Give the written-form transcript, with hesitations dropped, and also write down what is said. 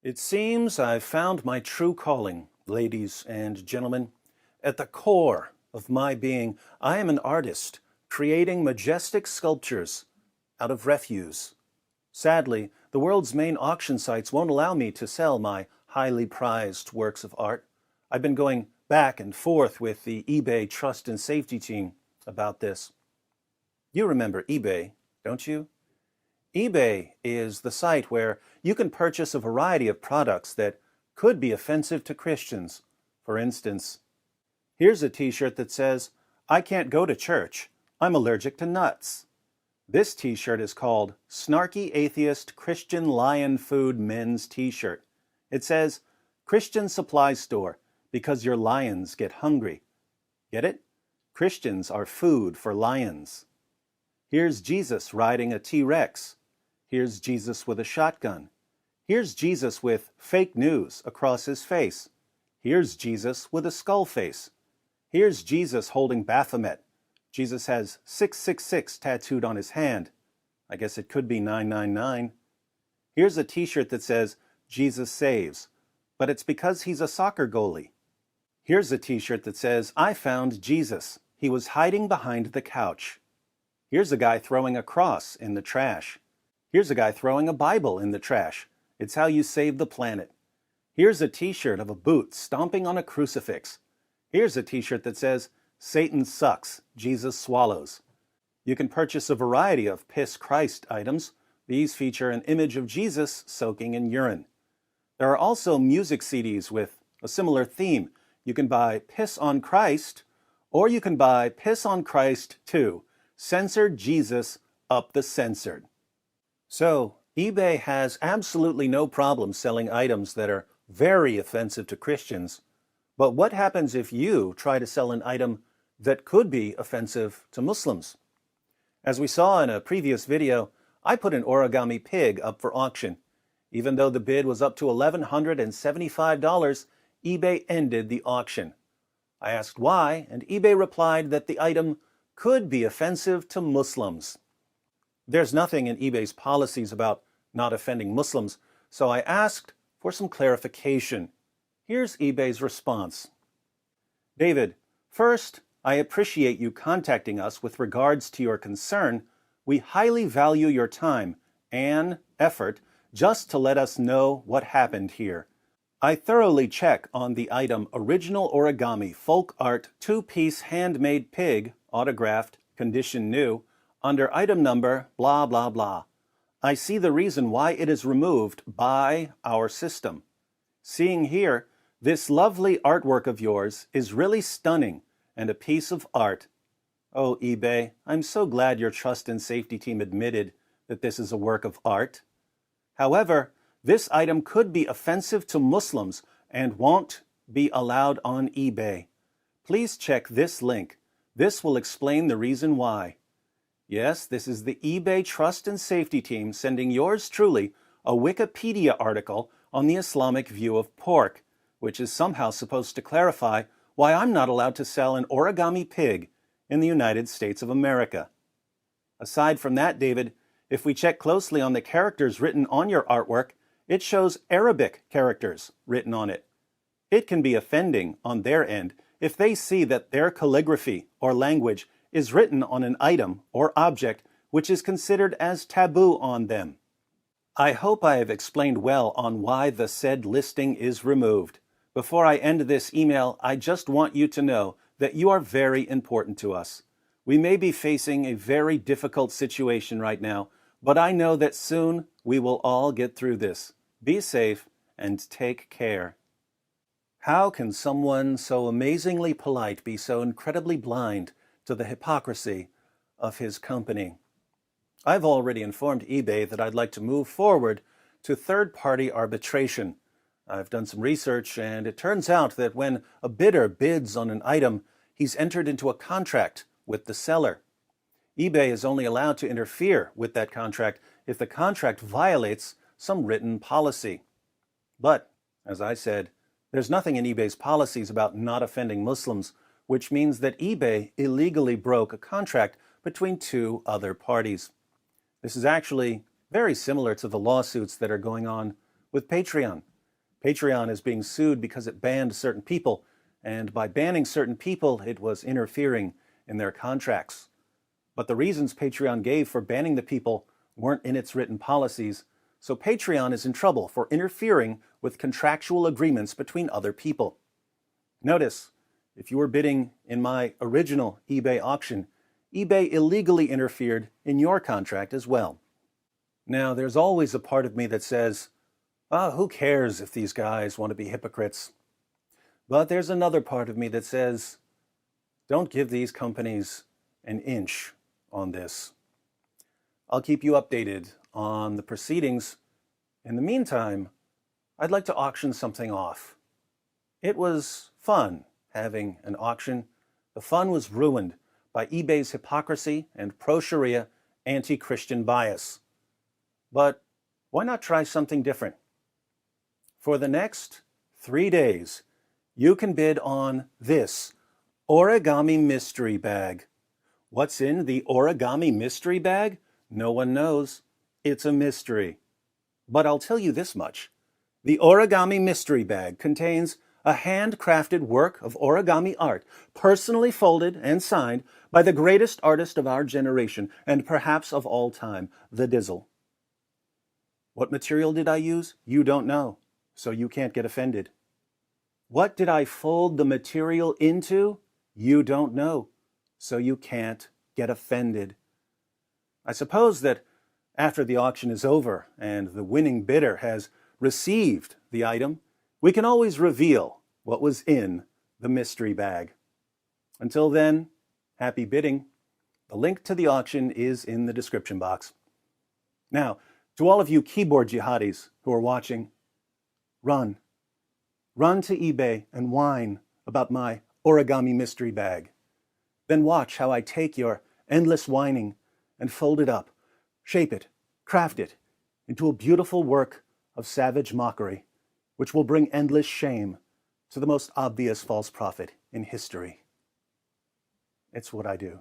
It seems I've found my true calling, ladies and gentlemen. At the core of my being, I am an artist, creating majestic sculptures out of refuse. Sadly, the world's main auction sites won't allow me to sell my highly prized works of art. I've been going back and forth with the eBay Trust and Safety team about this. You remember eBay, don't you? eBay is the site where you can purchase a variety of products that could be offensive to Christians. For instance, here's a t-shirt that says, "I can't go to church. I'm allergic to nuts." This t-shirt is called Snarky Atheist Christian Lion Food Men's T-shirt. It says, "Christian Supply Store, because your lions get hungry." Get it? Christians are food for lions. Here's Jesus riding a T-Rex. Here's Jesus with a shotgun. Here's Jesus with fake news across his face. Here's Jesus with a skull face. Here's Jesus holding Baphomet. Jesus has 666 tattooed on his hand. I guess it could be 999. Here's a t-shirt that says, "Jesus saves," but it's because he's a soccer goalie. Here's a t-shirt that says, "I found Jesus. He was hiding behind the couch." Here's a guy throwing a cross in the trash. Here's a guy throwing a Bible in the trash. It's how you save the planet. Here's a t-shirt of a boot stomping on a crucifix. Here's a t-shirt that says, "Satan sucks, Jesus swallows." You can purchase a variety of Piss Christ items. These feature an image of Jesus soaking in urine. There are also music CDs with a similar theme. You can buy Piss on Christ, or you can buy Piss on Christ 2, Censored Jesus Up the Censored. So, eBay has absolutely no problem selling items that are very offensive to Christians. But what happens if you try to sell an item that could be offensive to Muslims? As we saw in a previous video, I put an origami pig up for auction. Even though the bid was up to $1,175, eBay ended the auction. I asked why, and eBay replied that the item could be offensive to Muslims. There's nothing in eBay's policies about not offending Muslims, so I asked for some clarification. Here's eBay's response. David, first, I appreciate you contacting us with regards to your concern. We highly value your time and effort just to let us know what happened here. I thoroughly check on the item Original Origami Folk Art 2-piece handmade pig, autographed, condition new, under item number blah blah blah. I see the reason why it is removed by our system. Seeing here, this lovely artwork of yours is really stunning and a piece of art. Oh, eBay, I'm so glad your trust and safety team admitted that this is a work of art. However, this item could be offensive to Muslims and won't be allowed on eBay. Please check this link. This will explain the reason why. Yes, this is the eBay Trust and Safety team sending yours truly a Wikipedia article on the Islamic view of pork, which is somehow supposed to clarify why I'm not allowed to sell an origami pig in the United States of America. Aside from that, David, if we check closely on the characters written on your artwork, it shows Arabic characters written on it. It can be offending on their end if they see that their calligraphy or language is written on an item or object which is considered as taboo on them. I hope I have explained well on why the said listing is removed. Before I end this email, I just want you to know that you are very important to us. We may be facing a very difficult situation right now, but I know that soon we will all get through this. Be safe and take care. How can someone so amazingly polite be so incredibly blind to the hypocrisy of his company? I've already informed eBay that I'd like to move forward to third-party arbitration. I've done some research, and it turns out that when a bidder bids on an item, he's entered into a contract with the seller. eBay is only allowed to interfere with that contract if the contract violates some written policy. But, as I said, there's nothing in eBay's policies about not offending Muslims, which means that eBay illegally broke a contract between two other parties. This is actually very similar to the lawsuits that are going on with Patreon. Patreon is being sued because it banned certain people, and by banning certain people, it was interfering in their contracts. But the reasons Patreon gave for banning the people weren't in its written policies, so Patreon is in trouble for interfering with contractual agreements between other people. Notice, if you were bidding in my original eBay auction, eBay illegally interfered in your contract as well. Now, there's always a part of me that says, who cares if these guys want to be hypocrites? But there's another part of me that says, don't give these companies an inch on this. I'll keep you updated on the proceedings. In the meantime, I'd like to auction something off. It was fun having an auction. The fun was ruined by eBay's hypocrisy and pro-Sharia anti-Christian bias. But why not try something different? For the next 3 days, you can bid on this origami mystery bag. What's in the origami mystery bag? No one knows. It's a mystery. But I'll tell you this much. The origami mystery bag contains a handcrafted work of origami art, personally folded and signed by the greatest artist of our generation, and perhaps of all time, the Dizzle. What material did I use? You don't know, so you can't get offended. What did I fold the material into? You don't know, so you can't get offended. I suppose that after the auction is over and the winning bidder has received the item, we can always reveal what was in the mystery bag. Until then, happy bidding. The link to the auction is in the description box. Now, to all of you keyboard jihadis who are watching, run. Run to eBay and whine about my origami mystery bag. Then watch how I take your endless whining and fold it up, shape it, craft it into a beautiful work of savage mockery, which will bring endless shame to the most obvious false prophet in history. It's what I do.